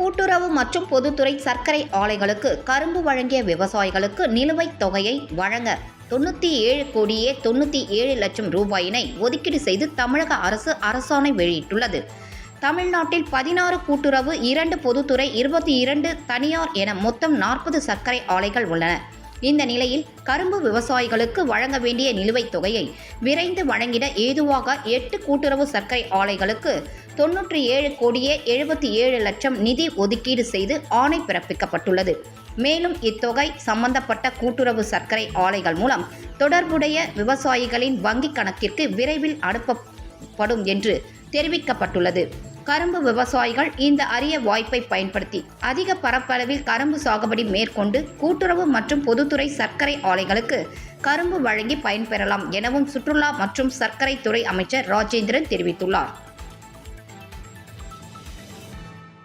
கூட்டுறவு மற்றும் பொதுத்துறை சர்க்கரை ஆலைகளுக்கு கரும்பு வழங்கிய விவசாயிகளுக்கு நிலுவைத் தொகையை வழங்க 97 கோடியே 97 லட்சம் ரூபாயினை ஒதுக்கீடு செய்து தமிழக அரசு அரசாணை வெளியிட்டுள்ளது. தமிழ்நாட்டில் 16 கூட்டுறவு, 2 பொதுத்துறை, 22 தனியார் என மொத்தம் 40 சர்க்கரை ஆலைகள் உள்ளன. இந்த நிலையில் கரும்பு விவசாயிகளுக்கு வழங்க வேண்டிய நிலுவைத் தொகையை விரைந்து வழங்கிட ஏதுவாக 8 கூட்டுறவு சர்க்கரை ஆலைகளுக்கு 97 கோடியே 77 லட்சம் நிதி ஒதுக்கீடு செய்து ஆணை பிறப்பிக்கப்பட்டுள்ளது. மேலும் இத்தொகை சம்பந்தப்பட்ட கூட்டுறவு சர்க்கரை ஆலைகள் மூலம் தொடர்புடைய விவசாயிகளின் வங்கிக் கணக்கிற்கு விரைவில் அனுப்பப்படும் என்று தெரிவிக்கப்பட்டுள்ளது. கரும்பு விவசாயிகள் இந்த அரிய வாய்ப்பை பயன்படுத்தி அதிக பரப்பளவில் கரும்பு சாகுபடி மேற்கொண்டு கூட்டுறவு மற்றும் பொதுத்துறை சர்க்கரை ஆலைகளுக்கு கரும்பு வழங்கி பயன்பெறலாம் எனவும் சுற்றுலா மற்றும் சர்க்கரை துறை அமைச்சர் ராஜேந்திரன் தெரிவித்துள்ளார்.